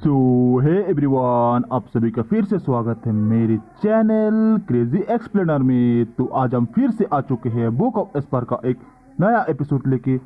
सो hey everyone, आप सभी का फिर से स्वागत है मेरे चैनल क्रेजी एक्सप्लेनर में। तो आज हम फिर से आ चुके हैं बुक ऑफ एस्पर का एक नया एपिसोड लेके।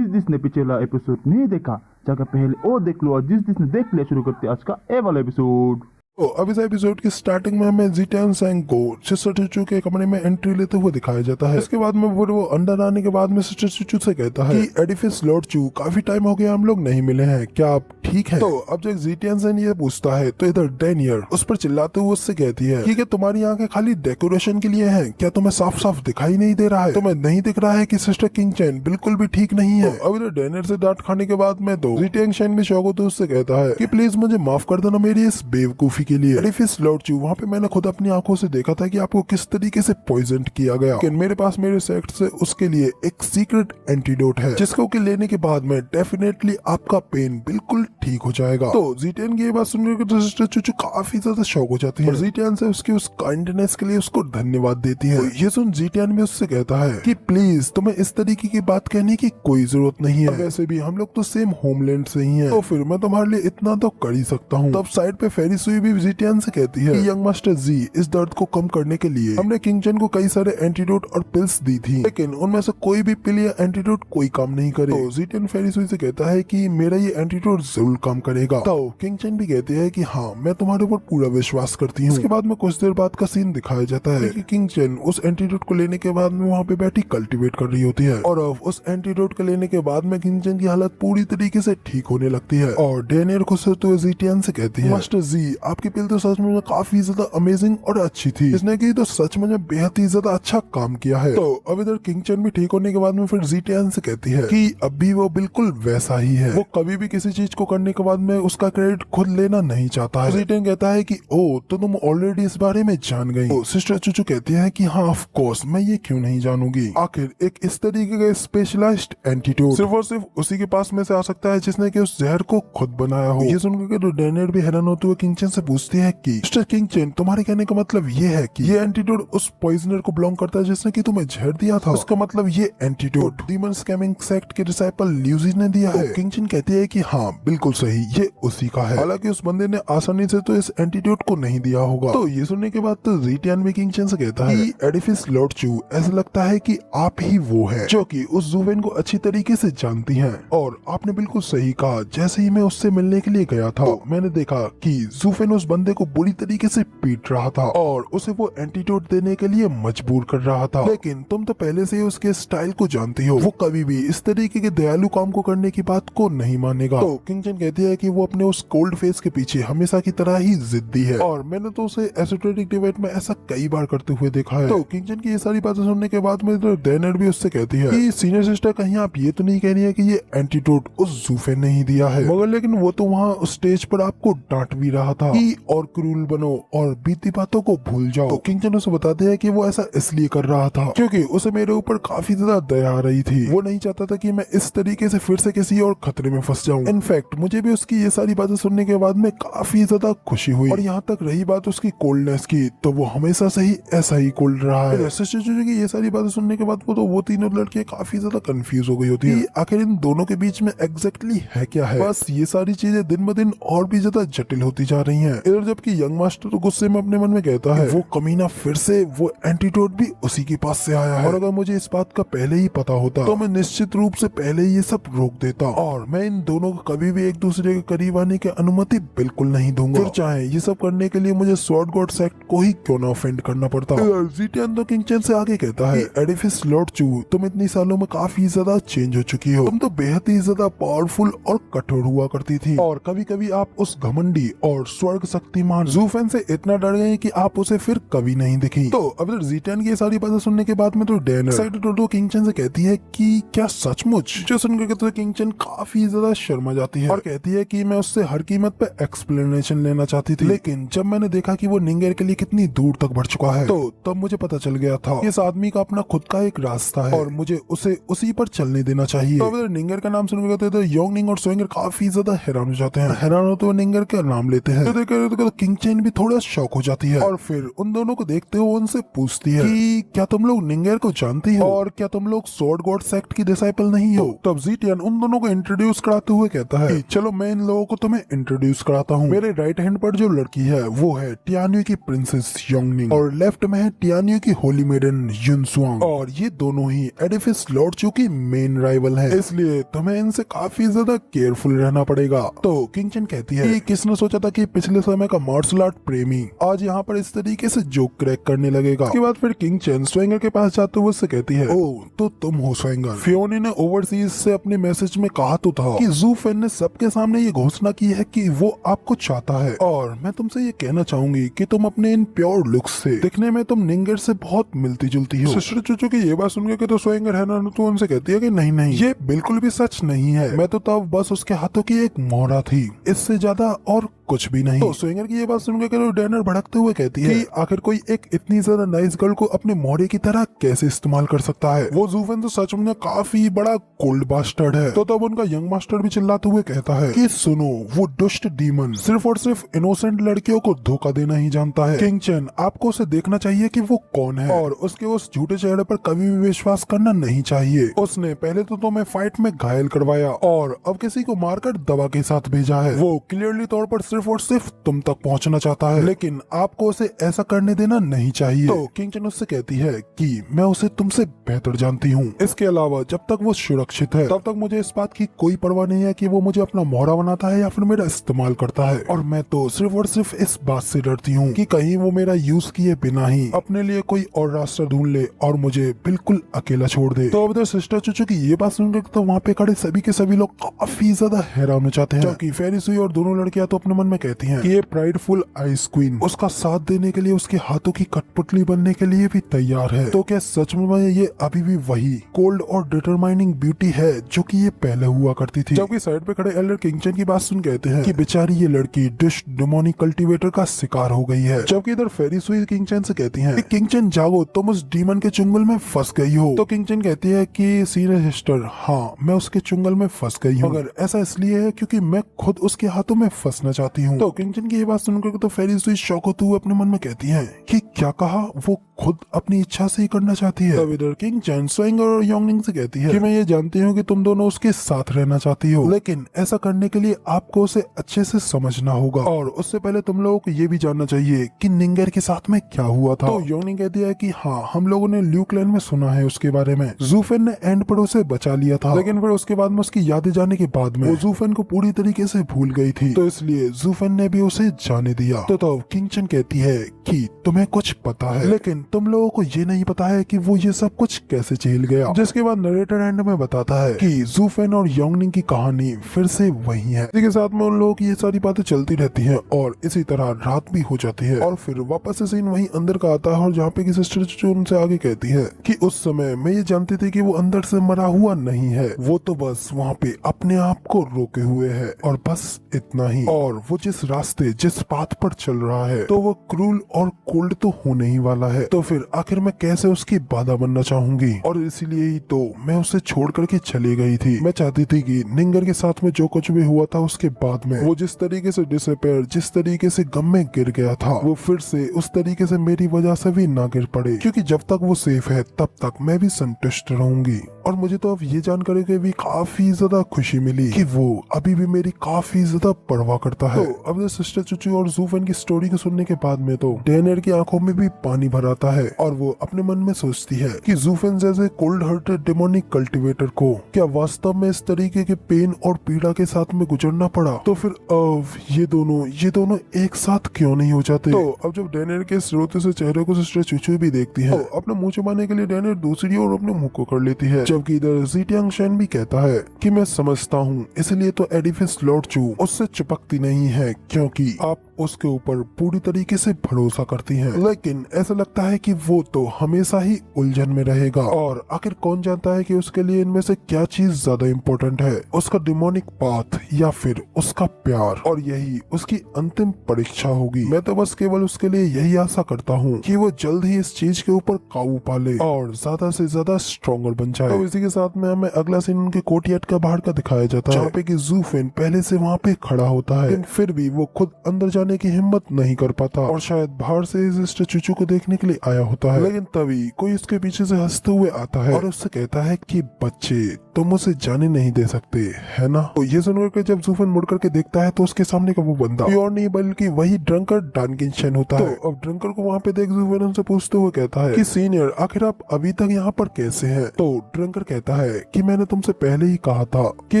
जिसने पिछला एपिसोड नहीं देखा जाकर पहले वो देख लो, और जिसने देख लिया शुरू करते आज का ए वाला एपिसोड। तो अब इस एपिसोड की स्टार्टिंग में हमें जीटेन सैंग को सिस्टर चुचू के कमरे में एंट्री लेते हुए दिखाया जाता है। इसके बाद में वो अंदर आने के बाद में सिस्टर चुचू से कहता है कि एडिफिस लॉर्ड चू, काफी टाइम हो गया हम लोग नहीं मिले हैं, क्या आप ठीक है? तो अब जब जीटेन सैंग ये पूछता है तो इधर डेनियर उस पर चिल्लाते हुए उससे कहती है कि तुम्हारी आंखें खाली डेकोरेशन के लिए हैं, क्या तुम्हें साफ साफ दिखाई नहीं दे रहा है? तुम्हें नहीं दिख रहा है कि सिस्टर किंग चैन बिल्कुल भी ठीक नहीं है? अब इधर डेनियर से डांट खाने के बाद में तो जीटेन सैंग भी शौक होते उससे कहता है कि प्लीज मुझे माफ कर देना मेरी इस बेवकूफी के लिए। एडिफिस लॉर्ड चू, वहाँ पे मैंने खुद अपनी आंखों से देखा था कि आपको किस तरीके से पॉइजन किया गया, लेकिन मेरे पास मेरे सेक्ट से उसके लिए एक सीक्रेट एंटीडोट है जिसको कि लेने के बाद में डेफिनेटली आपका पेन बिल्कुल ठीक हो जाएगा। तो जीटेन की ये बात सुनकर तो सिस्टर चुचू काफी ज्यादा शौक हो जाती है और जीटेन से उसकी उस काइंडनेस के लिए उसको धन्यवाद देती है। तो ये सुन जीटेन भी उससे कहता है कि प्लीज तुम्हें इस तरीके की बात कहने की कोई जरूरत नहीं है, वैसे भी हम लोग तो सेम होमलैंड से ही हैं, तो फिर मैं तुम्हारे लिए इतना तो कर ही सकता हूँ। तब साइड पे फेरी सुई भी जीटेन से कहती है कि यंग मास्टर जी, इस दर्द को कम करने के लिए हमने किंग चैन को कई सारे एंटीडोट और पिल्स दी थी, लेकिन उनमें से कोई भी पिल या एंटीडोट कोई काम नहीं करे। तो जीटेन फेरी सुई से कहता है कि मेरा ये एंटीडोट जरूर काम करेगा। तो किंग चैन भी कहते हैं कि हाँ, मैं तुम्हारे ऊपर पूरा विश्वास करती हूँ। इसके बाद में कुछ देर बाद का सीन दिखाया जाता है कि किंग चैन उस एंटीडोट को लेने के बाद में वहाँ पे बैठी कल्टीवेट कर रही होती है, और उस एंटीडोट को लेने के बाद में किंग चैन की हालत पूरी तरीके से ठीक होने लगती है। और डेनियर खुश होते हुए जीटेन से कहती है, मास्टर जी, आपकी पिल तो सच में काफी ज्यादा अमेजिंग और अच्छी थी, इसने की तो सच में बेहद ही ज्यादा अच्छा काम किया है। तो अब इधर किंग चैन भी ठीक होने के बाद में फिर जीटेन से कहती है कि अब भी वो बिल्कुल वैसा ही है, वो कभी भी किसी चीज को करने के बाद में उसका क्रेडिट खुद लेना नहीं चाहता है। जीटेन कहता है कि ओ, तो तुम ऑलरेडी इस बारे में जान गई। तो सिस्टर चुचू कहती है कि हाँ ऑफ कोर्स, मैं ये क्यों नहीं जानूंगी, आखिर एक इस तरीके का स्पेशलाइज्ड एंटीडोट सिर्फ और सिर्फ उसी के पास में से आ सकता है जिसने कि उस जहर को खुद बनाया हो। ये सुनकर तो डेनियर भी हैरान होते हुए किंग चैन से पूछती है कि मिस्टर किंग चैन, तुम्हारे कहने का मतलब ये है कि ये एंटीडोट उस पॉइजनर को बिलोंग करता है जिसने कि तुम्हें जहर दिया था? उसका मतलब ये एंटीडोट डीमन स्कैमिंग सेक्ट के डिसाइपल ल्यूजी ने दिया है? किंग चैन कहती है कि हाँ बिल्कुल सही, ये उसी का है, हालांकि उस बंदे ने आसानी से तो इस एंटीडोट को नहीं दिया होगा। तो ये सुनने के बाद तो जीटेन भी किंग चैन से कहता है कि एडिफिस लॉर्ड चू, ऐसा लगता है कि आप ही वो है जो कि उस ज़ूफेन को अच्छी तरीके से जानती हैं, और आपने बिल्कुल सही कहा, जैसे ही मैं उससे मिलने के लिए गया था तो मैंने देखा कि ज़ूफेन उस बंदे को बुरी तरीके से पीट रहा था और उसे वो एंटीडोट देने के लिए मजबूर कर रहा था, लेकिन तुम तो पहले से ही उसके स्टाइल को जानती हो, वो कभी भी इस तरीके के दयालु काम को करने की बात को नहीं मानेगा। तो किंग चैन कहती है कि वो अपने उस कोल्ड फेस के पीछे हमेशा की तरह ही जिद्दी है, और मैंने तो उसे एसोटेरिक डिबेट में ऐसा कई बार करते हुए देखा है। तो किंग चैन की ये सारी बातें सुनने के बाद में तो डेनियर भी उससे कहती है कि सीनियर सिस्टर, कहीं आप ये तो नहीं कह रही है कि ये एंटीडोट उस ज़ूफेन ने ही दिया है? मगर लेकिन वो तो वहाँ उस स्टेज पर आपको डांट भी रहा था कि और क्रूल बनो और बीती बातों को भूल जाओ। तो किंग चैन उसे बताते हैं कि वो ऐसा इसलिए कर रहा था क्योंकि उसे मेरे ऊपर काफी ज्यादा दया आ रही थी, वो नहीं चाहता था कि मैं इस तरीके से फिर से किसी और खतरे में फंस जाऊं। इनफैक्ट मुझे भी उसकी ये सारी बातें सुनने के बाद में काफी ज्यादा खुशी हुई, और यहाँ तक रही बात उसकी कोल्डनेस की, तो वो हमेशा से ही ऐसा ही कोल्ड रहा है। सिस्टर चुचू की ये सारी बातें सुनने के बाद वो तीनों लड़कियां काफी ज्यादा कंफ्यूज हो गई होती है आखिर इन दोनों के बीच में एग्जैक्टली है क्या है। बस ये सारी चीजें दिन ब दिन और भी ज्यादा जटिल होती जा रही हैं। इधर जबकि यंग मास्टर तो गुस्से में अपने मन में कहता है वो कमीना फिर से वो एंटीडोट भी उसी के पास से आया है, और अगर मुझे इस बात का पहले ही पता होता तो मैं निश्चित रूप से पहले ये सब रोक देता, और मैं इन दोनों को कभी भी एक दूसरे के करीब आने की अनुमति बिल्कुल नहीं दूंगा, फिर चाहे ये सब करने के लिए मुझे स्वॉर्ड गॉड सेक्ट को ही क्यों ना ऑफेंड करना पड़ता। जीटेन तो किंग चैन से आगे कहता है, एडिफिस लॉर्ड चू, तुम इतनी सालों में काफी ज्यादा चेंज हो चुकी हो, तुम तो बेहद ही ज्यादा पावरफुल और कठोर हुआ करती थी, और कभी कभी आप उस घमंडी और स्वर्ग शक्तिमान ज़ूफेन से इतना डर गए कि आप उसे फिर कभी नहीं दिखी। तो अब जीटेन की सारी बातें सुनने के बाद में तो डेनियर किंग चैन से कहती है कि क्या सचमुच? जो सुनकर तो किंग चैन काफी ज्यादा शर्मा जाती है और कहती है कि मैं उससे हर कीमत पे एक्सप्लेनेशन लेना चाहती थी, लेकिन जब मैंने देखा कि वो निंगेर के लिए कितनी दूर तक बढ़ चुका है, तो तब मुझे पता चल गया था इस आदमी का अपना खुद का एक रास्ता है और मुझे उसे उसी पर चलने देना चाहिए। तो निंगेर का नाम सुनकर तो योंगनिंग और सोइंगर काफी ज्यादा हैरान हो जाते हैं। हैरान होते हुए निंगेर का नाम लेते हैं, तो देखकर वगैरह तो किंग चेन भी थोड़ा शॉक हो जाती है और फिर उन दोनों को देखते हुए उनसे पूछती है कि क्या तुम लोग निंगेर को जानती हो और क्या तुम लोग स्वॉर्ड गॉड सेक्ट की डिसाइपल नहीं हो। तब ज़ीटियन उन दोनों को इंट्रोड्यूस कराते हुए कहता है कि चलो मैं इन लोगों को तुम्हें इंट्रोड्यूस कराता हूँ। मेरे राइट हैंड पर जो लड़की है वो है टियान्यू की प्रिंसेस योंगनिंग और लेफ्ट में है टियान्यू की होली मेडन युनसुआंग और ये दोनों ही एडिफिस लॉर्ड चू की मेन राइवल है, इसलिए तुम्हें इनसे काफी ज्यादा केयरफुल रहना पड़ेगा। तो किंग चेन कहती है कि किसने सोचा था कि पिछले समय का मार्शल आर्ट प्रेमी आज यहाँ पर इस तरीके से जोक क्रैक करने लगेगा। उसके बाद फिर किंग चेन स्वेंगर के पास जाते हुए उससे कहती है, ओ तो तुम हो स्वेंगर। फियोनी ने ओवरसीज से अपने मैसेज में कहा तो था कि जू फेन ने सबके सामने ये घोषणा की है कि वो आपको चाहता है और मैं तुमसे ये कहना चाहूंगी कि तुम अपने इन प्योर लुक्स से दिखने में तुम निंगेर से बहुत मिलती जुलती हो। सिस्टर चूचू की ये बात सुनकर के तो स्वेंगर है ना तो उनसे कहती है कि नहीं ये बिल्कुल भी सच नहीं है, मैं तो तब बस उसके हाथों की एक मोहरा थी, इससे ज्यादा और कुछ भी नहीं। तो स्वेंगर की ये बात सुनकर डैनर भड़कते हुए कहती है कि आखिर कोई एक इतनी ज्यादा नाइस गर्ल को अपने मोहरे की तरह कैसे इस्तेमाल कर सकता है। वो जूफेन तो सच में काफी बड़ा कोल्ड बास्टर्ड है। तो तब उनका यंग मास्टर भी चिल्लाते हुए कहता है कि सुनो, वो दुष्ट डीमन सिर्फ और सिर्फ इनोसेंट लड़कियों को धोखा देना ही जानता है। किंग चेन, आपको उसे देखना चाहिए कि वो कौन है और उसके उस झूठे चेहरे पर कभी भी विश्वास करना नहीं चाहिए। उसने पहले तो तुम्हें फाइट में घायल करवाया और अब किसी को मारकर दवा के साथ भेजा है। वो क्लियरली तौर पर सिर्फ और सिर्फ तुम तक पहुंचना चाहता है, लेकिन आपको उसे ऐसा करने देना नहीं चाहिए। तो किंग चेन उससे कहती है कि मैं उसे तुमसे बेहतर जानती हूँ। इसके अलावा जब तक वो सुरक्षित है तब तक मुझे इस बात की कोई परवाह नहीं है कि वो मुझे अपना मोहरा बनाता है या फिर मेरा इस्तेमाल करता है। और मैं तो सिर्फ और सिर्फ इस बात से डरती हूँ कि कहीं वो मेरा यूज किए बिना ही अपने लिए कोई और रास्ता ढूंढ ले और मुझे बिल्कुल अकेला छोड़ दे। तो अब इधर सिस्टर चूचू की ये बात सुनकर तो वहाँ पे खड़े सभी के सभी लोग काफी ज्यादा हैरान हो जाते हैं, क्योंकि फेरी सुई और दोनों लड़कियां तो अपने मन में कहती हैं कि ये प्राइडफुल आइस क्वीन उसका साथ देने के लिए उसके हाथों की कठपुतली बनने के लिए भी तैयार है। तो क्या सच में ये अभी भी वही कोल्ड और डिटरमाइनिंग ब्यूटी है जो कि ये पहले हुआ करती थी। जबकि साइड पे खड़े एल्डर किंग चेन की बात सुन कहते हैं कि बेचारी ये लड़की डिस्ट डिमोनिक कल्टीवेटर का शिकार हो गई है। जबकि इधर फेरी सुई किंग चेन से कहती हैं कि किंग चेन जागो, तुम उस डीमन के चुंगल में फंस गई हो। तो किंग चेन कहती है कि सीनियर सिस्टर, हाँ मैं उसके चुंगल में फंस गई हूँ, मगर ऐसा इसलिए है क्योंकि मैं खुद उसके हाथों में फंसना चाहती हूँ। तो किंग चेन की ये बात सुनकर तो फेरी सुई शॉक होते हुए अपने मन में कहती है कि क्या कहा, वो खुद अपनी इच्छा से ही करना चाहती है। तब इधर किंग चेन स्वेंगर और योंगनिंग से कहती है कि मैं ये जानती हूँ कि तुम दोनों उसके साथ रहना चाहती हो, लेकिन ऐसा करने के लिए आपको उसे अच्छे से समझना होगा और उससे पहले तुम लोगों को ये भी जानना चाहिए कि निंगेर के साथ में क्या हुआ था। तो योंगनिंग कहती है कि हाँ, हम लोगों ने ल्यू क्लैन में सुना है उसके बारे में। जूफेन ने एंड पर उसे बचा लिया था, लेकिन फिर उसके बाद में उसकी यादें जाने के बाद में वो जूफेन को पूरी तरीके से भूल गई थी, तो इसलिए जूफेन ने भी उसे जाने दिया। तो किंग चेन कहती है कि तुम्हें कुछ पता है, लेकिन तुम लोगों को ये नहीं पता है कि वो ये सब कुछ कैसे झेल गया। जिसके बाद नरेटर एंड में बताता है कि जूफेन और योंगनिंग की कहानी फिर से वही है। इसी के साथ में उन लोगों की ये सारी बातें चलती रहती हैं और इसी तरह रात भी हो जाती है और फिर वापस से सीन वही अंदर का आता है और जहाँ पे की सिस्टर चूचू उनसे आगे कहती है कि उस समय मैं ये जानती थी कि वो अंदर से मरा हुआ नहीं है, वो तो बस वहाँ पे अपने आप को रोके हुए है और बस इतना ही। और वो जिस रास्ते जिस पाथ पर चल रहा है तो वो क्रूल और कोल्ड तो होने ही वाला है, तो फिर आखिर मैं कैसे उसकी बाधा बनना चाहूंगी। और इसीलिए ही तो मैं उसे छोड़ करके चली गई थी। मैं चाहती थी कि निंगर के साथ में जो कुछ भी हुआ था उसके बाद में वो जिस तरीके से डिसअपेयर, जिस तरीके से गम में गिर गया था, वो फिर से उस तरीके से मेरी वजह से भी ना गिर पड़े, क्योंकि जब तक वो सेफ है तब तक मैं भी संतुष्ट रहूंगी। और मुझे तो अब ये जानकारी के भी काफी ज्यादा खुशी मिली कि वो अभी भी मेरी काफी ज्यादा परवाह करता है। तो अब सिस्टर चूचू और जूफेन की स्टोरी को सुनने के बाद में तो डेनर की आंखों में भी पानी भर आता है और वो अपने मन में सोचती है कि जूफेन जैसे कोल्ड हार्टेड डेमोनिक कल्टीवेटर को क्या वास्तव में इस तरीके के पेन और पीड़ा के साथ में गुजरना पड़ा, तो फिर अब ये दोनों एक साथ क्यों नहीं हो जाते। तो अब जब डेनर के स्रोत से चेहरे को सिस्टर चूचू भी देखती है तो अपना मुंह छुपाने के लिए डेनर दूसरी ओर अपने मुंह को कर लेती है, जबकि इधर ज़ीटियांग शेन भी कहता है कि मैं समझता हूँ, इसलिए तो एडिफिस लॉर्ड चू उससे चिपकती नहीं है क्योंकि आप उसके ऊपर पूरी तरीके से भरोसा करती हैं, लेकिन ऐसा लगता है कि वो तो हमेशा ही उलझन में रहेगा। और आखिर कौन जानता है कि उसके लिए इनमें से क्या चीज ज्यादा इम्पोर्टेंट है, उसका डिमोनिक पाथ या फिर उसका प्यार। और यही उसकी अंतिम परीक्षा होगी। मैं तो बस केवल उसके लिए यही आशा करता हूँ कि वो जल्द ही इस चीज के ऊपर काबू पा ले और ज्यादा से ज्यादा स्ट्रॉन्गर बन जाए। तो इसी के साथ में हमें अगला सीन उनके कोर्टयार्ड का बाहर का दिखाया जाता है, जहाँ पे कि जूफेन पहले से वहाँ पे खड़ा होता है, लेकिन फिर भी वो खुद अंदर जाने जाने की हिम्मत नहीं कर पाता और शायद बाहर से इस स्टैचू को देखने के लिए आया होता है। लेकिन तभी कोई उसके पीछे से हंसते हुए आता है और उससे कहता है कि बच्चे तुम उसे जाने नहीं दे सकते, है ना। तो ये सुनकर के जब जूफन मुड़ करके देखता है तो उसके सामने का वो बंदा कोई और नहीं बल्कि वही ड्रंकर डानकिन शेन होता है। तो अब ड्रंकर को वहाँ पे देख जूफन उनसे पूछते हुए कहता है कि सीनियर आखिर आप अभी तक यहाँ पर कैसे हैं। तो ड्रंकर कहता है कि मैंने तुमसे पहले ही कहा था कि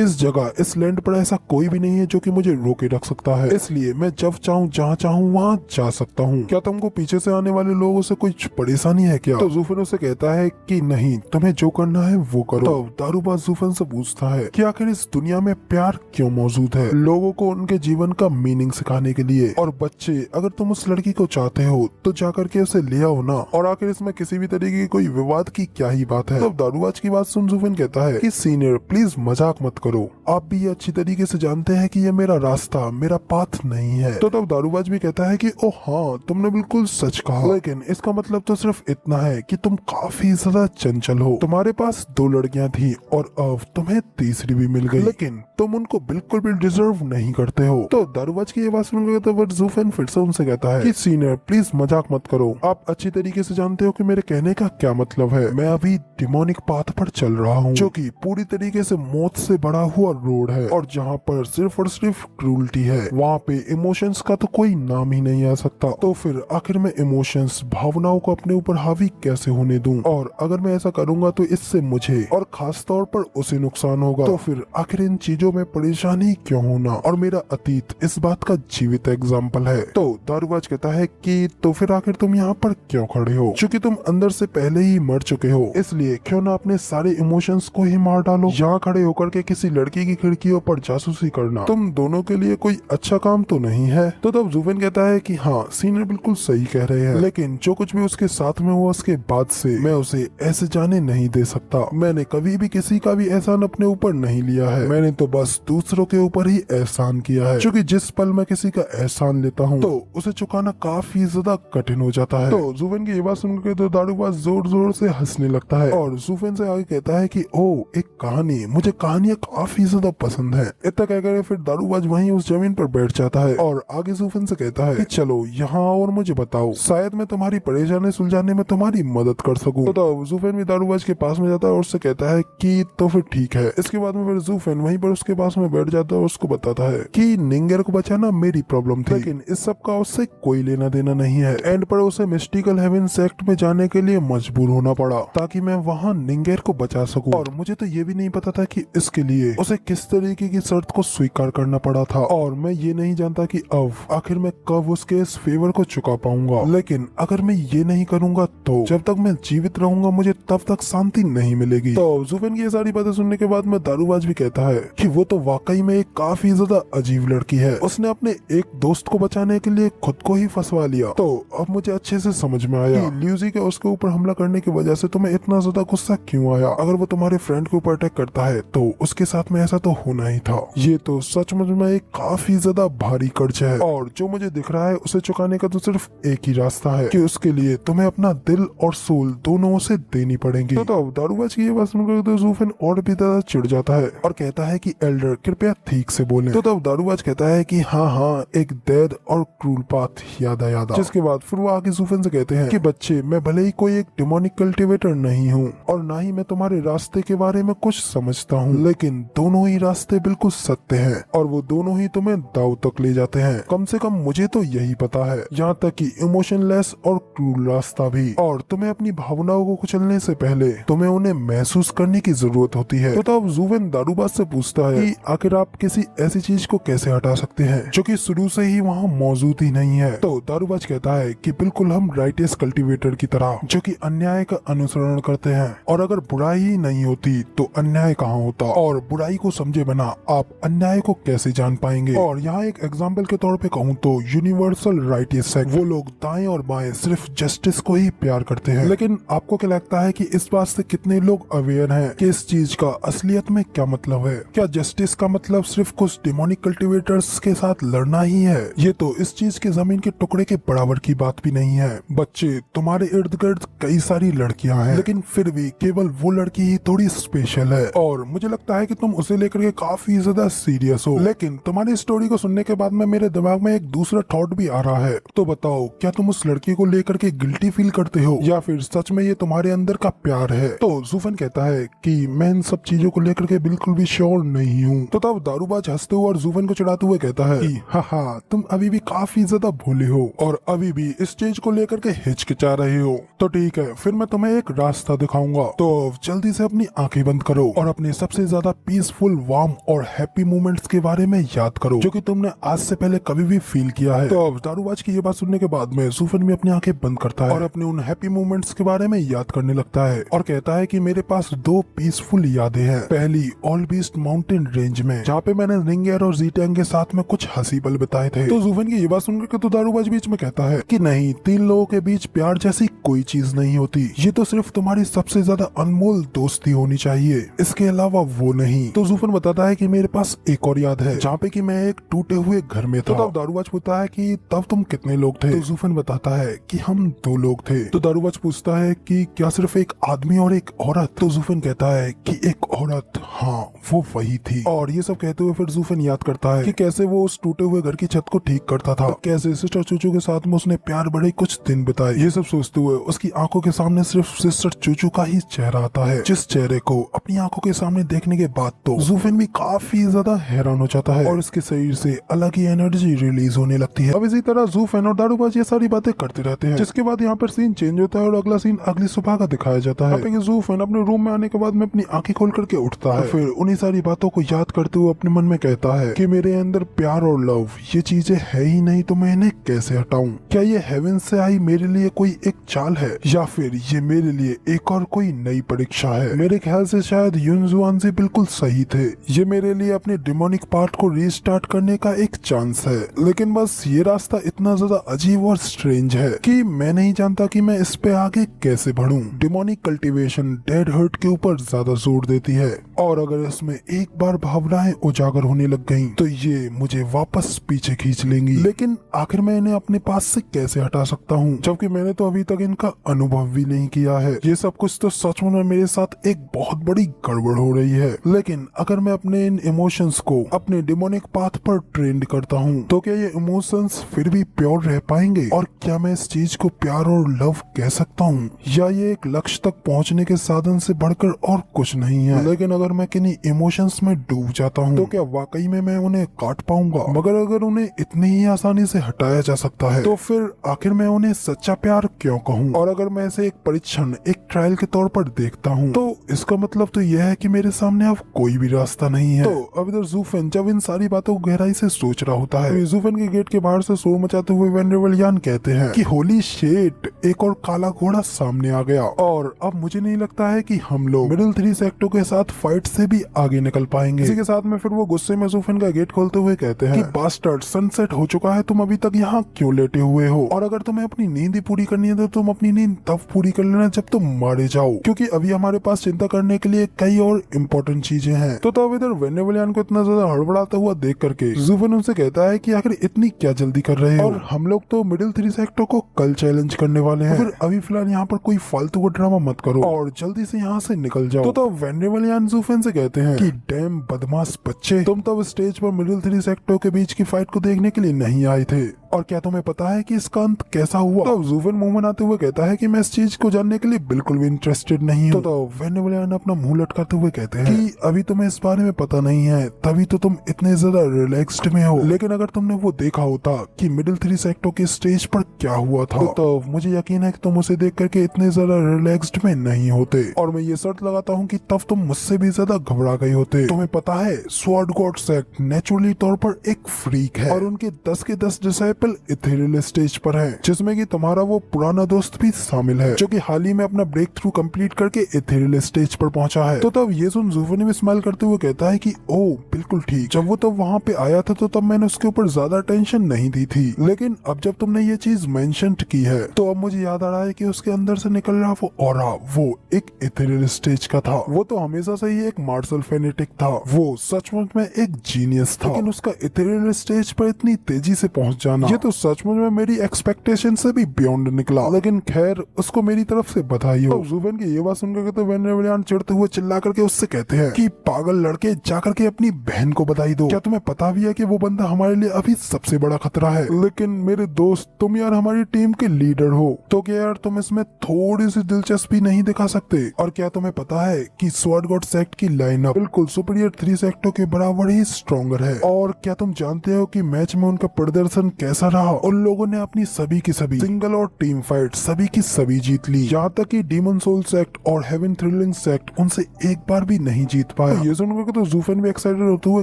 इस जगह इस लैंड पर ऐसा कोई भी नहीं है जो कि मुझे रोके रख सकता है, इसलिए मैं जब चाहूँ जहाँ चाहूँ वहाँ जा सकता हूँ। क्या तुमको पीछे से आने वाले लोगों से कुछ परेशानी है क्या। तो जूफन उसे कहता है कि नहीं, तुम्हें जो करना है वो करो। तो दारूबाज जूफन से पूछता है कि आखिर इस दुनिया में प्यार क्यों मौजूद है, लोगों को उनके जीवन का मीनिंग सिखाने के लिए। और बच्चे अगर तुम उस लड़की को चाहते हो तो जाकर के उसे ले आओ ना, और आखिर इसमें किसी भी तरीके की कोई विवाद की क्या ही बात है। तो दारूबाज की बात सुन जूफन कहता है कि सीनियर प्लीज मजाक मत करो, आप भी ये अच्छी तरीके से जानते हैं कि ये मेरा रास्ता, मेरा पाथ नहीं है। तो तब दारूबाज भी कहता है कि ओ हाँ, तुमने बिल्कुल सच कहा, लेकिन इसका मतलब तो सिर्फ इतना है कि तुम काफी ज्यादा चंचल हो। तुम्हारे पास 2 लड़कियां थी और अब तुम्हें तीसरी भी मिल गई, लेकिन तुम उनको बिल्कुल भी डिजर्व नहीं करते हो। तो दारूबाज की ये बात सुनकर तो जूफन फिर से उनसे कहता है कि सीनियर प्लीज मजाक मत करो, आप अच्छी तरीके से जानते हो कि मेरे कहने का क्या मतलब है। मैं अभी डिमोनिक पाथ पर चल रहा हूँ, जो कि पूरी तरीके से मौत से बड़ा हुआ रोड है, और जहाँ पर सिर्फ और सिर्फ क्रूरटी है, वहाँ पे इमोशंस का तो कोई नाम ही नहीं आ सकता। तो फिर आखिर में इमोशंस, भावनाओं को अपने ऊपर हावी कैसे होने दूं, और अगर मैं ऐसा करूंगा तो इससे मुझे और खास तौर पर उसे नुकसान होगा। तो फिर आखिर इन चीजों में परेशानी क्यों होना, और मेरा अतीत इस बात का जीवित एग्जाम्पल है। तो दारूबाज कहता है कि तो फिर आखिर तुम यहाँ पर क्यों खड़े हो, क्योंकि तुम अंदर से पहले ही मर चुके हो, इसलिए क्यों ना अपने सारे इमोशंस को ही मार डालो। यहाँ खड़े होकर के किसी लड़की की खिड़कियों पर जासूसी करना तुम दोनों के लिए कोई अच्छा काम तो नहीं है। तो तब जूफन कहता है कि हाँ, सीनियर बिल्कुल सही कह रहे हैं, लेकिन जो कुछ भी उसके साथ में हुआ उसके बाद से मैं उसे ऐसे जाने नहीं दे सकता। मैंने कभी भी किसी का भी एहसान अपने ऊपर नहीं लिया है, मैंने तो बस दूसरों के ऊपर ही एहसान किया है, क्योंकि जिस पल मैं किसी का एहसान लेता हूँ तो उसे चुकाना काफी ज्यादा कठिन हो जाता है। तो जूफन की ये बात सुनकर तो दारूबाज जोर जोर से हंसने लगता है और जूफन से आगे कहता है कि ओ एक कहानी, मुझे कहानियां काफी ज्यादा पसंद है। इतना कहकर फिर दारूबाज वहीं उस जमीन पर बैठ जाता है और आगे जूफन से कहता है कि चलो यहाँ और मुझे बताओ, शायद मैं तुम्हारी परेशानी सुलझाने में तुम्हारी मदद कर सकूं। तो जूफन भी दारूबाज के पास में जाता है और उससे कहता है कि तो फिर ठीक है। इसके बाद में फिर जूफन वहीं पर उसके पास में बैठ जाता है और उसको बताता है कि निंगर को बचाना मेरी प्रॉब्लम थी, लेकिन इस सब का उससे कोई लेना देना नहीं है। एंड पर उसे मिस्टिकल हेवन सेक्ट में जाने के लिए मजबूर होना पड़ा ताकि मैं वहाँ निंगर को बचा सकूं, और मुझे तो ये भी नहीं पता था कि इसके लिए उसे किस तरीके की शर्त को स्वीकार करना पड़ा था, और मैं ये नहीं जानता कि अब आखिर मैं कब उसके इस फेवर को चुका पाऊंगा। लेकिन अगर मैं ये नहीं करूंगा तो जब तक मैं जीवित रहूंगा मुझे तब तक शांति नहीं मिलेगी। तो जूफन की ये सारी बातें सुनने के बाद में दारूबाज भी कहता है कि वो तो वाकई में एक काफी ज्यादा अजीब लड़की है, उसने अपने एक दोस्त को बचाने के लिए खुद को ही फंसवा लिया। तो अब मुझे अच्छे से समझ में आया कि ल्यूजी के उसके ऊपर हमला करने की वजह से तुम्हें इतना ज्यादा गुस्सा क्यों आया। अगर वो तुम्हारे फ्रेंड के ऊपर अटैक करता है तो उसके साथ में ऐसा तो होना ही था। ये तो सचमुच में एक काफी ज्यादा भारी कर्ज है, और जो मुझे दिख रहा है उसे चुकाने का तो सिर्फ एक ही रास्ता है कि उसके लिए तुम्हें अपना दिल और सोल दोनों उसे देनी पड़ेगी। तो दारूबाज की ये बात सुनकर तो जूफन और भी ज्यादा चिढ़ जाता है और कहता है कि एल्डर कृपया ठीक से बोलें। तो तब दारूबाज कहता है कि हाँ, एक डेड और क्रूल पाथ यादा यादा। जिसके बाद फिर वो आगे जूफन से कहते हैं कि बच्चे, मैं भले ही कोई एक डिमोनिक कल्टीवेटर नहीं हूँ और ना ही मैं तुम्हारे रास्ते के बारे में कुछ समझता हूँ, लेकिन दोनों ही रास्ते बिल्कुल सत्य हैं और वो दोनों ही तुम्हें दाव तक ले जाते हैं। कम से कम मुझे तो यही पता है, यहाँ तक कि इमोशनलेस और क्रूल रास्ता भी। और तुम्हें अपनी भावनाओं को कुचलने से पहले तुम्हें उन्हें महसूस करने की जरूरत होती है। तो तब जूफन दारूबाज से पूछता है कि आखिर आप किसी ऐसी चीज को कैसे हटा सकते हैं जो कि शुरू से ही वहाँ मौजूद ही नहीं है। तो दारूबाज कहता है कि बिल्कुल हम राइटियस कल्टीवेटर की तरह, जो कि अन्याय का अनुसरण करते हैं, और अगर बुराई ही नहीं होती तो अन्याय कहाँ होता, और बुराई को समझे बिना आप अन्याय को कैसे जान पाएंगे। और यहाँ एक एग्जाम्पल के तौर पे कहूँ तो यूनिवर्सल राइटियस सेक्ट, वो लोग दाएं और बाएं सिर्फ जस्टिस को ही प्यार करते हैं। लेकिन आपको क्या लगता है कि इस बात से कितने लोग अवेयर हैं कि इस चीज का असलियत में क्या मतलब है? क्या जस्टिस का मतलब सिर्फ कुछ डिमोनिक कल्टीवेटर्स के साथ लड़ना ही है? ये तो इस चीज के जमीन के टुकड़े के बराबर की बात भी नहीं है। बच्चे, तुम्हारे इर्द गिर्द कई सारी लड़कियां हैं, लेकिन फिर भी केवल वो लड़की ही थोड़ी स्पेशल है, और मुझे लगता है कि तुम उसे लेकर के काफी ज्यादा सीरियस हो। लेकिन तुम्हारी स्टोरी को सुनने के बाद में मेरे दिमाग दिमाग में एक दूसरा थॉट भी आ रहा है। तो बताओ, क्या तुम उस लड़की को लेकर के गिल्टी फील करते हो या फिर सच में ये तुम्हारे अंदर का प्यार है? तो जूफन कहता है कि मैं इन सब चीजों को लेकर के बिल्कुल भी श्योर नहीं हूँ। तो तब दारूबाज हंसते हुए और जूफन को चिढ़ाते हुए कहता है कि हाँ, तुम अभी भी काफी ज्यादा भोले हो और अभी भी इस चीज को लेकर के हिचकिचा रहे हो। तो ठीक है, फिर मैं तुम्हें एक रास्ता दिखाऊंगा। तो जल्दी से अपनी आंखें बंद करो और अपने सबसे ज्यादा पीसफुल, वार्म और हैप्पी मोमेंट्स के बारे में याद करो जो कि तुमने आज से पहले कभी भी फील किया है। तो अब दारूबाज की ये बात सुनने के बाद में जूफन भी अपनी आंखें बंद करता है और अपने उन हैप्पी मोमेंट्स के बारे में याद करने लगता है और कहता है कि मेरे पास दो पीसफुल यादें हैं। पहली ऑल बीस्ट माउंटेन रेंज में, जहाँ पे मैंने रिंगियर और जीटैंग के साथ में कुछ हंसी पल बिताए थे। तो जूफन की ये बात सुनकर तो दारूबाज बीच में कहता है कि नहीं, तीन लोगों के बीच प्यार जैसी कोई चीज नहीं होती, ये तो सिर्फ तुम्हारी सबसे ज्यादा अनमोल दोस्ती होनी चाहिए, इसके अलावा वो नहीं। तो जूफन बताता है कि मेरे पास एक और याद है जहाँ पे कि मैं एक टूटे हुए घर में था। तो तब दारूबाज पूछता है कि तब तुम कितने लोग थे? तो जूफन बताता है कि हम दो लोग थे। तो दारूबाज पूछता है कि क्या सिर्फ एक आदमी और एक औरत? तो जूफन कहता है कि एक औरत, हाँ वो वही थी। और ये सब कहते हुए फिर जूफन याद करता है कि कैसे वो उस टूटे हुए घर की छत को ठीक करता था, कैसे सिस्टर चूचू के साथ में उसने प्यार बड़े कुछ दिन बिताए। ये सब सोचते हुए उसकी आंखों के सामने सिर्फ सिस्टर चूचू का ही चेहरा आता है, जिस चेहरे को अपनी आंखों के सामने देखने के बाद तो जूफन भी काफी ज्यादा हैरान हो जाता है और उसके शरीर से अलग ही एनर्जी रिलीज होने लगती है। अब इसी तरह जूफन और दारूबाज ये सारी बातें करते रहते हैं, जिसके बाद यहाँ पर सीन चेंज होता है और अगला सीन अगली सुबह का दिखाया जाता है। जूफन अपने रूम में आने के बाद में अपनी आंखें खोल करके उठता है, फिर उन्हीं सारी बातों को याद करते हुए अपने मन में कहता है कि मेरे अंदर प्यार और लव ये चीजें है ही नहीं, तो मैं इन्हें कैसे हटाऊं? क्या ये हेवन से आई मेरे लिए कोई एक चाल है या फिर ये मेरे लिए एक और कोई नई परीक्षा है? मेरे ख्याल से शायद युनजुआन से बिल्कुल सही थे, ये मेरे लिए अपने डिमोनिक पार्ट को रीस्टार्ट करने का एक चांस है। लेकिन बस ये रास्ता इतना ज्यादा अजीब और स्ट्रेंज है कि मैं नहीं जानता कि मैं इस पे आगे कैसे बढ़ूं। डिमोनिक कल्टीवेशन डेड हर्ट के ऊपर ज्यादा जोर देती है और अगर इसमें एक बार भावनाएं उजागर होने लग गईं, तो ये मुझे वापस पीछे खींच लेंगी। लेकिन आखिर मैं इन्हें अपने पास से कैसे हटा सकता हूँ, जबकि मैंने तो अभी तक इनका अनुभव भी नहीं किया है। ये सब कुछ तो सच में मेरे साथ एक बहुत बड़ी गड़बड़ हो रही है। लेकिन अगर मैं अपने इन इमोशंस को अपने डिमोनिक पाथ पर ट्रेंड करता हूँ, तो क्या ये इमोशंस फिर भी प्योर रह पाएंगे? और क्या मैं इस चीज को प्यार और लव कह सकता हूँ, या ये एक लक्ष्य तक पहुँचने के साधन से बढ़कर और कुछ नहीं है? लेकिन अगर मैं किन्हीं इमोशंस में डूब जाता हूँ, तो क्या वाकई में मैं उन्हें काट पाऊंगा? मगर अगर उन्हें इतनी ही आसानी से हटाया जा सकता है, तो फिर आखिर मैं उन्हें सच्चा प्यार क्यों कहूँ? और अगर मैं इसे एक परीक्षण, एक ट्रायल के तौर पर देखता हूँ, तो इसका मतलब तो यह है कि मेरे सामने अब कोई भी रास्ता नहीं है। तो अब इधर जूफन जब इन सारी बातों को गहराई से सोच रहा होता है, जूफन के गेट के बाहर से शोर मचाते हुए वेनरेबल यान कहते हैं कि होली शेट, एक और काला घोड़ा सामने आ गया और अब मुझे नहीं लगता है कि हम लोग मिडिल 3 सेक्टर के साथ फाइट से भी आगे निकल पाएंगे। इसी के साथ में फिर वो गुस्से में जूफन का गेट खोलते हुए कहते हैं कि बास्टर्ड, सनसेट हो चुका है, तुम अभी तक यहाँ क्यों लेटे हुए हो? और अगर तुम्हें अपनी नींद ही पूरी करनी है तो तुम अपनी नींद तब पूरी कर लेना जब तुम मारे जाओ, क्योंकि अभी हमारे पास चिंता करने के लिए कई और इम्पोर्टेंट चीजें हैं। तो तब इधर वेनेबल यान को इतना ज्यादा हड़बड़ाता हुआ देख करके जूफन उनसे कहता है कि आखिर इतनी क्या जल्दी कर रहे हो, और हम लोग तो मिडिल 3 सेक्टर को कल चैलेंज करने वाले हैं, फिर अभी फिलहाल यहाँ पर कोई फालतू का ड्रामा मत करो और जल्दी से यहाँ से निकल जाओ। तो वेनेबल यान जूफन से कहते हैं कि डैम बदमाश बच्चे, तुम तब स्टेज पर मिडिल 3 सेक्टर के बीच की फाइट को देखने के लिए नहीं आए थे, और क्या तुम्हें पता है कि इसका अंत कैसा हुआ? तो जूफन मुंह बनाते हुए कहता है कि मैं इस चीज को जानने के लिए बिल्कुल भी इंटरेस्टेड नहीं हूँ। तो वेनेबल यान अपना मुंह लटकाते हुए कहते हैं कि अभी तुम्हें इस बारे में पता नहीं है, तभी तो तुम इतने ज्यादा रिलैक्स्ड में हो। लेकिन अगर तुमने वो देखा होता कि मिडिल 3 सेक्टर के स्टेज पर क्या हुआ था, तो मुझे यकीन है कि तुम उसे देख करके इतने ज्यादा रिलैक्स्ड में नहीं होते, और मैं ये शर्त लगाता हूँ कि तब तुम मुझसे भी ज्यादा घबरा गए होते। तुम्हें पता है, स्वॉर्ड गॉड सेक्ट नेचुरली तौर पर एक फ्रीक है और उनके 10 के 10 डिसाइपल इथेरियल स्टेज पर हैं, जिसमें कि तुम्हारा वो पुराना दोस्त भी शामिल है, जो कि हाल ही में अपना ब्रेक थ्रू कंप्लीट करके इथेरियल स्टेज पर पहुंचा है। तो तब ये सुन जूफन भी स्माइल करते हुए कहता है कि ओ बिल्कुल ठीक, जब वो तब वहाँ पे आया था तो तब मैंने उसके ऊपर ज्यादा टेंशन नहीं दी थी, लेकिन अब जब तुमने ये चीज मेंशन की है तो अब मुझे याद आ रहा है कि उसके अंदर से निकल रहा वो ऑरा, वो एक इथेरियल स्टेज का था। वो तो हमेशा से ही एक मार्शल फेनेटिक था, वो सचमुच में एक जीनियस था, लेकिन उसका इथेरियल स्टेज पर इतनी तेजी से पहुंच जाना ये तो सचमुच में मेरी एक्सपेक्टेशन से भी बियॉन्ड निकला, लेकिन खैर उसको मेरी तरफ से बधाई हो। ज़ुफेन की ये बात सुनकर तो वेनेवलियान चिढ़ते हुए चिल्ला करके उससे कहते हैं कि पागल लड़के, जाकर के अपनी बहन को बधाई दो। क्या तुम्हें पता भी है कि वो बंदा हमारे लिए अभी सबसे बड़ा खतरा है? लेकिन मेरे दोस्त, तुम यार हमारी टीम के लीडर हो, तो क्या यार तुम इसमें थोड़ी सी दिलचस्पी नहीं दिखा सकते? और क्या तुम्हें पता है कि स्वॉर्ड गॉड सेक्ट की लाइनअप बिल्कुल सुपीरियर 3 सेक्टों के बराबर ही स्ट्रॉन्गर है? और क्या तुम जानते हो कि मैच में उनका प्रदर्शन कैसा रहा? उन लोगों ने अपनी सभी की सभी सिंगल और टीम फाइट सभी की सभी जीत ली, यहाँ तक कि डीमन सोल सेक्ट और हेवन थ्रिलिंग सेक्ट उनसे एक बार भी नहीं जीत पाया। ये सुनकर तो ज़ुफेन भी एक्साइटेड होते हुए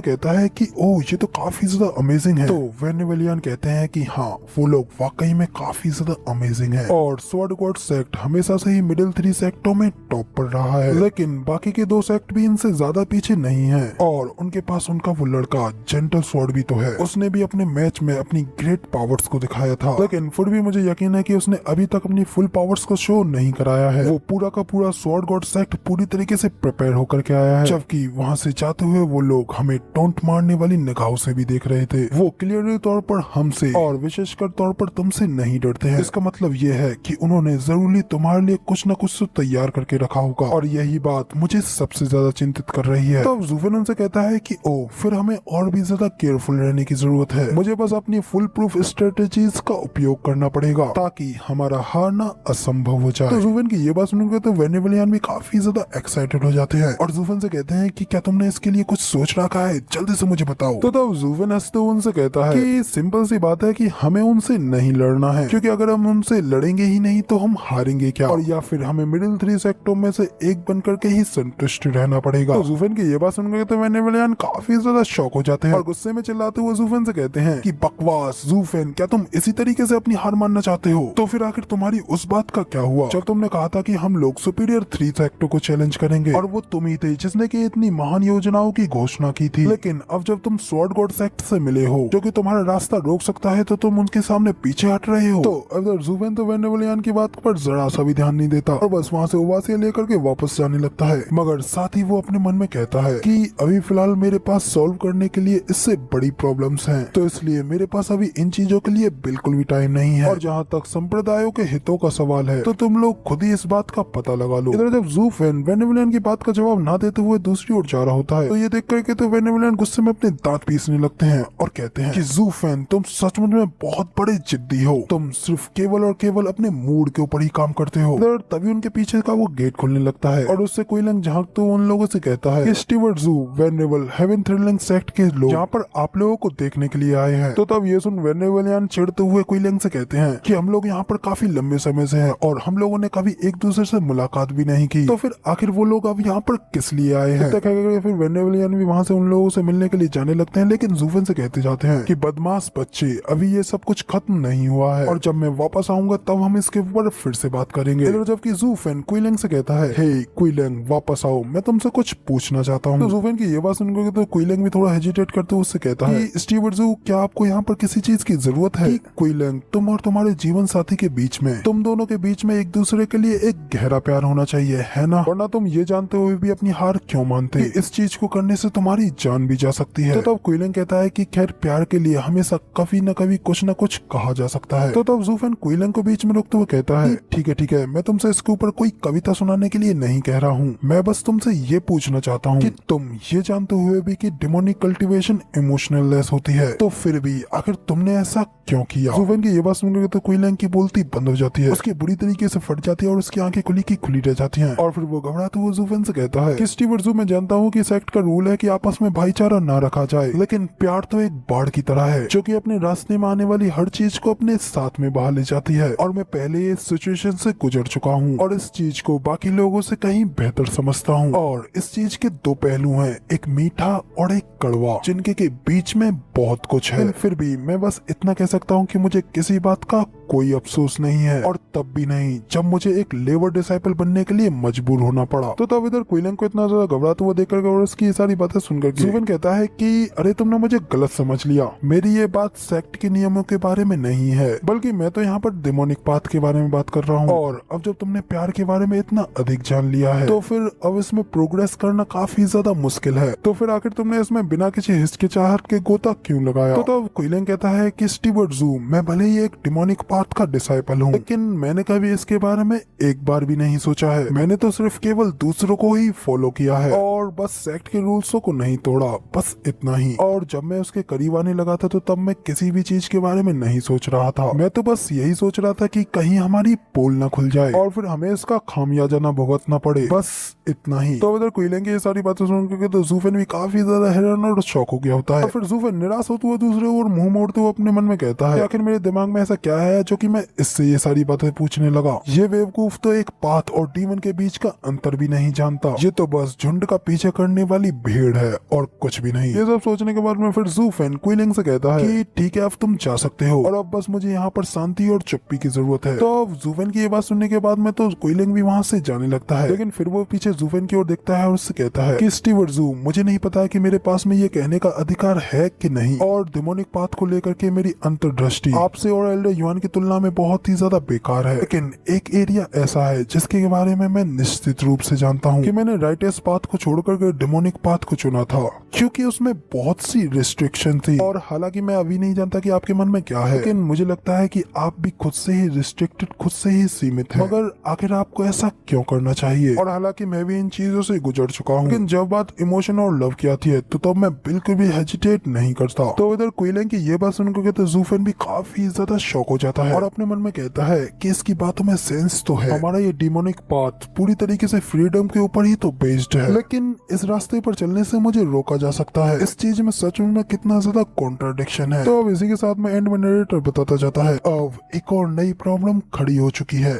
कहता है कि ओह, ये तो काफी ज्यादा अमेजिंग है। तो वेनेवलियान कहते हैं कि हाँ, वो लोग वाकई में काफी ज्यादा अमेजिंग है, और स्वॉर्ड गॉड सेक्ट हमेशा से ही मिडिल 3 सेक्टों में टॉप पर रहा है। लेकिन बाकी के 2 सेक्ट भी इनसे ज्यादा पीछे नहीं है, और उनके पास उनका वो लड़का जेंटल स्वॉर्ड भी तो है। उसने भी अपने मैच में अपनी ग्रेट पावर्स को दिखाया था, लेकिन फिर भी मुझे यकीन है कि उसने अभी तक अपनी फुल पावर्स को शो नहीं कराया है। वो पूरा का पूरा स्वॉर्ड गॉड सेक्ट पूरी तरीके से प्रिपेयर होकर के आया है, जबकि वहाँ से जाते हुए वो लोग हमें टोंट मारने वाली निगाहों से भी देख रहे थे। वो क्लियरली तौर पर हमसे और विशेषकर तौर पर तुमसे नहीं डरते हैं। इसका मतलब ये है कि उन्होंने जरूरी तुम्हारे लिए कुछ न कुछ तो तैयार करके रखा होगा, और यही बात मुझे सबसे ज्यादा चिंतित कर रही है। तो ज़ुफेन उनसे कहता है कि ओ, फिर हमें और भी ज्यादा केयरफुल रहने की जरूरत है। मुझे बस अपनी फुल प्रूफ स्ट्रेटेजीज का उपयोग करना पड़ेगा ताकि हमारा हारना असंभव हो जाए। तो ज़ुफेन की ये बात सुनकर तो वेनेवलियान भी काफी ज्यादा एक्साइटेड हो जाते हैं, और ज़ुफेन से कहते हैं कि क्या तुमने इसके लिए कुछ सोच रखा है? जल्दी से मुझे बताओ। तो तब ज़ुफेन हंसते हुए उनसे कहता है कि सिंपल सी बात है कि हमें उनसे नहीं लड़ना है, क्योंकि अगर हम उनसे लड़ेंगे ही नहीं तो हम हारेंगे क्या, और या फिर हमें मिडिल 3 सेक्टों में से एक बनकर के ही संतुष्ट रहना पड़ेगा। तो ज़ुफेन की ये बात सुनकर तो वेनेवलियान काफी ज्यादा शॉक हो जाते हैं, और गुस्से में चिल्लाते हुए ज़ुफेन से कहते हैं कि बकवास ज़ुफेन, क्या तुम इसी तरीके से अपनी हार मानना चाहते हो? तो फिर आखिर तुम्हारी उस बात का क्या हुआ जब तुमने कहा था कि हम लोग सुपीरियर 3 सेक्टों को चैलेंज करेंगे, और वो तुम ही थे जिसने की इतनी महान योजनाओं की घोषणा की थी। लेकिन अब जब तुम स्वॉर्ड गॉड सेक्ट से मिले हो, जो कि तुम्हारा रास्ता रोक सकता है, तो तुम उनके सामने पीछे हट रहे हो। तो अब ज़ुफेन तो वेनेवलियान की बात पर जरा सा भी ध्यान नहीं देता, और बस वहाँ से उबासियां लेकर के वापस जाने लगता है। मगर साथ ही वो अपने मन में कहता है कि अभी फिलहाल मेरे पास सॉल्व करने के लिए इससे बड़ी प्रॉब्लम्स हैं, तो इसलिए मेरे पास अभी इन चीजों के लिए बिल्कुल भी टाइम नहीं है। और जहाँ तक संप्रदायों के हितों का सवाल है, तो तुम लोग खुद ही इस बात का पता लगा लो। इधर जब ज़ुफेन वेनेवलियान की बात का जवाब ना देते हुए दूसरी ओर जा रहा होता है, तो ये देख करके तो वेनेवलियान गुस्से में अपने दांत पीसने लगते हैं और कहते हैं कि ज़ुफेन, तुम सचमुच में बहुत बड़े जिद्दी हो। तुम सिर्फ केवल और केवल अपने मूड के ऊपर ही काम करते हो। इधर तभी उनके पीछे का वो गेट खुलने लगता है, और उससे क्विलिंग झांकते हुए उन लोगों से कहता है कि स्टीवर्ट ज़ू, वेनेवल, हेवन थ्रिलिंग सेक्ट के लोग यहाँ पर आप लोगों को देखने के लिए आए हैं। तो तब ये सुन वेनेवलियान चिढ़ते हुए क्विलिंग से कहते हैं कि हम लोग यहाँ पर काफी लंबे समय से हैं, और हम लोगों ने कभी एक दूसरे से मुलाकात भी नहीं की, तो फिर आखिर वो लोग अब यहाँ पर किस लिए आए हैं? फिर वेनेवलियान भी वहाँ से उन लोगों से मिलने के लिए जाने लगते हैं, लेकिन ज़ुफेन से कहते जाते हैं कि बदमाश बच्चे, अभी ये सब कुछ खत्म नहीं हुआ है, और जब मैं वापस आऊंगा तब हम इसके ऊपर फिर से बात करेंगे। जबकि ज़ुफेन क्विलिंग से कहता है, हे क्विलिंग, वापस आओ, मैं तुमसे कुछ पूछना चाहता हूँ। तो ज़ुफेन की ये बात सुनकर तो क्विलिंग भी थोड़ा हेजिटेट करते हुए उससे कहता है कि स्टीवर्ट ज़ू, क्या आपको यहाँ पर किसी चीज की जरूरत है? क्विलिंग, तुम और तुम्हारे जीवन साथी के बीच में, तुम दोनों के बीच में एक दूसरे के लिए एक गहरा प्यार होना चाहिए, है ना? वरना तुम ये जानते हुए भी अपनी हार क्यों मानते? इस चीज को करने से तुम्हारी जान भी जा सकती है। तो तब क्विलिंग कहता है कि खैर, प्यार के लिए हमेशा कभी न कभी कुछ न कुछ कहा जा सकता है। तो तब ज़ुफेन क्विलिंग को बीच में रोकते हुए कहता है, ठीक है, मैं तुमसे इसके ऊपर कोई कविता सुनाने के लिए नहीं कह रहा हूँ, मैं बस तुमसे ये पूछना चाहता हूँ कि तुम ये जानते हुए भी कि डिमोनिक कल्टीवेशन इमोशनल लेस होती है, तो फिर भी आखिर तुमने ऐसा क्यों किया? ज़ुफेन की ये बात सुनकर तो क्विलिंग की बोलती बंद हो जाती है, उसकी बुरी तरीके से फट जाती है, और उसकी आंखें खुली की खुली रह जाती हैं। और फिर वो घबराते हुए ज़ुफेन से कहता है कि स्टीवर्ट ज़ू, मैं जानता हूँ कि सेक्ट का रूल है कि आपस में भाईचारा ना रखा जाए, लेकिन प्यार तो एक बाढ़ की तरह है, जो कि अपने रास्ते में आने वाली हर चीज को अपने साथ में बहा ले जाती है, और मैं पहले इस सिचुएशन से गुजर चुका हूँ, और इस चीज को बाकी लोगों से कहीं बेहतर समझता हूँ। और इस चीज के 2 पहलू हैं, एक मीठा और एक कड़वा, जिनके के बीच में बहुत कुछ है। फिर भी मैं बस इतना कह सकता हूँ कि मुझे किसी बात का कोई अफसोस नहीं है, और तब भी नहीं जब मुझे एक लेबर डिसाइपल बनने के लिए मजबूर होना पड़ा। तो तब इधर क्विलिंग को इतना ज्यादा घबराते हुए देखकर और उसकी ये सारी बातें सुनकर जूफेन कहता है कि अरे तुमने मुझे गलत समझ लिया, मेरी ये बात सेक्ट के नियमों के बारे में नहीं है, बल्कि मैं तो यहाँ पर डेमोनिक पाथ के बारे में बात कर रहा हूँ। और अब जब तुमने प्यार के बारे में इतना अधिक जान लिया है तो फिर अब इसमें प्रोग्रेस करना काफी ज्यादा मुश्किल है। तो फिर आखिर तुमने इसमें बिना किसी हिचकिचाहट के गोता क्यों लगाया? तो तब क्विलिंग कहता है कि स्टीवर्ट जू, मैं भले ही एक डेमोनिक पाथ का डिसाइपल हूँ, लेकिन मैंने कभी इसके बारे में एक बार भी नहीं सोचा है। मैंने तो सिर्फ केवल दूसरों को ही फॉलो किया है और बस सेक्ट के रूल्सों को नहीं तोड़ा, बस इतना ही। और जब मैं उसके करीब आने लगा था तो तब मैं किसी भी चीज के बारे में नहीं सोच रहा था, मैं तो बस यही सोच रहा था कि कहीं हमारी पोल न खुल जाए और फिर हमें इसका खामियाजा न भुगतना पड़े, बस इतना ही। तो इधर क्विलिंग की ये सारी बातें सुनकर तो जूफेन भी काफी ज्यादा हैरान और शॉक हो गया होता है। और फिर जूफेन निराश होते हुए दूसरे ओर मुंह मोड़ते हुए अपने मन में कहता है, आखिर मेरे दिमाग में ऐसा क्या है जो कि मैं इससे ये सारी बातें पूछने लगा? ये बेवकूफ तो एक पाथ और डीमन के बीच का अंतर भी नहीं जानता, ये तो बस झुंड का पीछे करने वाली भीड़ है और कुछ भी नहीं। ये सब सोचने के बाद में फिर जूफेन क्विलिंग से कहता है कि ठीक है, अब तुम जा सकते हो और अब बस मुझे यहाँ पर शांति और चुप्पी की जरूरत है। तो अब जूफेन की ये बात सुनने के बाद में तो क्विलिंग भी वहाँ से जाने लगता है, लेकिन फिर वो पीछे जूफेन की ओर देखता है और उससे कहता है कि स्टीवर्ट जू, मुझे नहीं पता कि मेरे पास में ये कहने का अधिकार है कि नहीं, और डेमोनिक पाथ को लेकर के मेरी अंतर्दृष्टि आपसे और एल्डर युआन की तुलना में बहुत ही ज्यादा बेकार है, लेकिन एक एरिया ऐसा है जिसके बारे में मैं निश्चित रूप से जानता हूँ कि मैंने राइटेस पाथ को छोड़कर के डेमोनिक पाथ को चुना था, क्योंकि उसमें बहुत सी रिस्ट्रिक्शन थी। और हालांकि मैं अभी नहीं जानता कि आपके मन में क्या है, लेकिन मुझे लगता है कि आप भी खुद से ही रिस्ट्रिक्टेड, खुद से ही सीमित हैं। मगर आखिर आपको ऐसा क्यों करना चाहिए? और हालांकि मैं भी इन चीजों से गुजर चुका हूँ, लेकिन जब बात इमोशन और लव की आती है तो तब मैं बिल्कुल भी हेजिटेट नहीं करता। तो इधर क्विलिंग की ये बात सुनकर तो जूफेन भी काफी ज्यादा शॉक हो जाता है और अपने मन में कहता है कि इसकी बातों में सेंस तो है, हमारा ये डेमोनिक पाथ पूरी तरीके से फ्रीडम के ऊपर ही तो बेस्ड है, लेकिन इस रास्ते पर चलने से मुझे रोका जा सकता है। इस चीज में सच में कितना ज्यादा कॉन्ट्राडिक्शन है। तो अब इसी के साथ में एंड में नरेटर बताता जाता है, अब एक और नई प्रॉब्लम खड़ी हो चुकी है।